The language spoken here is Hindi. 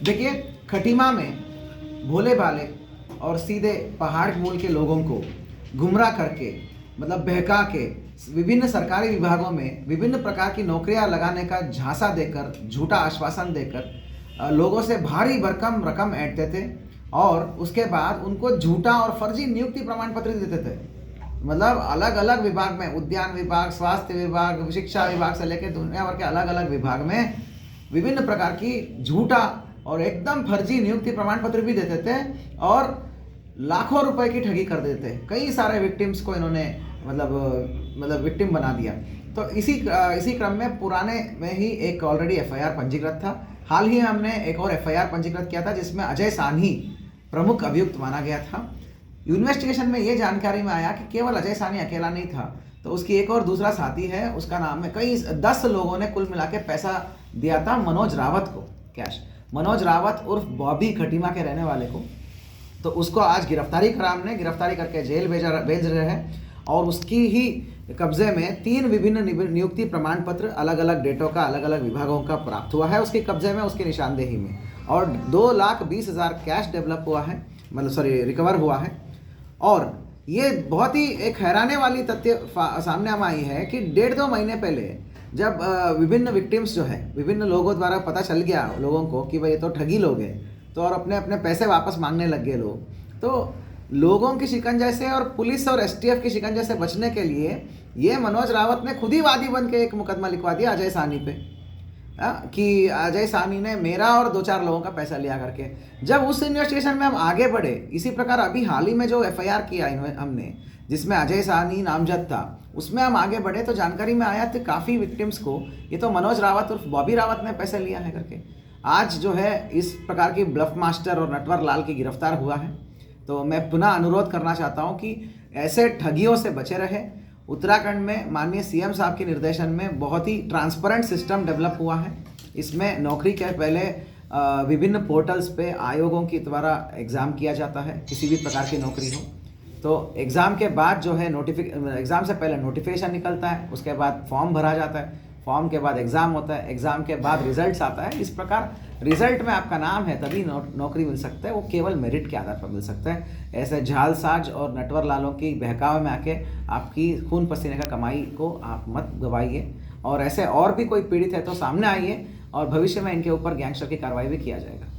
देखिए, खटीमा में भोले भाले और सीधे पहाड़ मूल के लोगों को गुमराह करके, मतलब बहका के, विभिन्न सरकारी विभागों में विभिन्न प्रकार की नौकरियां लगाने का झांसा देकर, झूठा आश्वासन देकर लोगों से भारी भरकम रकम ऐंठते थे और उसके बाद उनको झूठा और फर्जी नियुक्ति प्रमाण पत्र देते थे। मतलब अलग अलग विभाग में, उद्यान विभाग, स्वास्थ्य विभाग, शिक्षा विभाग से लेकर दुनिया भर के अलग अलग विभाग में विभिन्न प्रकार की झूठा और एकदम फर्जी नियुक्ति प्रमाण पत्र भी देते थे और लाखों रुपए की ठगी कर देते थे। कई सारे विक्टिम्स को इन्होंने मतलब विक्टिम बना दिया। तो इसी क्रम में पुराने में ही एक ऑलरेडी एफआईआर पंजीकृत था। हाल ही में हमने एक और एफआईआर पंजीकृत किया था जिसमें अजय साहनी प्रमुख अभियुक्त माना गया था। इन्वेस्टिगेशन में ये जानकारी में आया कि केवल अजय साहनी अकेला नहीं था, तो उसकी एक और दूसरा साथी है, उसका नाम है, कई 10 लोगों ने कुल मिला के पैसा दिया था मनोज रावत को, कैश। मनोज रावत उर्फ बॉबी खटीमा के रहने वाले को। तो उसको आज गिरफ्तारी करा हमने, गिरफ्तारी करके जेल भेज रहे हैं और उसकी ही कब्जे में 3 विभिन्न नियुक्ति प्रमाण पत्र अलग अलग डेटों का, अलग अलग विभागों का प्राप्त हुआ है उसके कब्जे में, उसकी निशानदेही में। और 2,20,000 कैश डेवलप हुआ है, रिकवर हुआ है। और ये बहुत ही एक हैराने वाली तथ्य सामने हम आई है कि 1.5-2 महीने पहले जब विभिन्न विक्टिम्स जो है, विभिन्न लोगों द्वारा पता चल गया लोगों को कि भाई ये तो ठगी लोग हैं, तो और अपने अपने पैसे वापस मांगने लग गए लोग, तो लोगों की शिकंजे से और पुलिस और एसटीएफ की शिकंजे से बचने के लिए ये मनोज रावत ने खुद ही वादी बन के एक मुकदमा लिखवा दिया अजय साहनी पे, कि अजय साहनी ने मेरा और 2-4 लोगों का पैसा लिया करके। जब उस इन्वेस्टिगेशन में हम आगे बढ़े, इसी प्रकार अभी हाल ही में जो एफआईआर किया हमने, जिसमें अजय साहनी नामजद था, उसमें हम आगे बढ़े तो जानकारी में आया तो काफ़ी विक्टिम्स को ये तो मनोज रावत और बॉबी रावत ने पैसे लिया है करके। आज जो है इस प्रकार की ब्लफ मास्टर और नटवर लाल की गिरफ्तार हुआ है। तो मैं पुनः अनुरोध करना चाहता हूँ कि ऐसे ठगियों से बचे रहे। उत्तराखंड में माननीय सीएम साहब के निर्देशन में बहुत ही ट्रांसपेरेंट सिस्टम डेवलप हुआ है। इसमें नौकरी के पहले विभिन्न पोर्टल्स पे आयोगों के द्वारा एग्ज़ाम किया जाता है, किसी भी प्रकार की नौकरी हो तो। एग्ज़ाम के बाद जो है एग्ज़ाम से पहले नोटिफिकेशन निकलता है, उसके बाद फॉर्म भरा जाता है, फॉर्म के बाद एग्ज़ाम होता है, एग्ज़ाम के बाद रिजल्ट्स आता है। इस प्रकार रिजल्ट में आपका नाम है तभी नौकरी मिल सकता है, वो केवल मेरिट के आधार पर मिल सकता है। ऐसे झालसाज और नटवर लालों की बहकावे में आके आपकी खून पसीने का कमाई को आप मत गवाइए। और ऐसे और भी कोई पीड़ित है तो सामने आइए और भविष्य में इनके ऊपर गैंगस्टर की कार्रवाई भी किया जाएगा।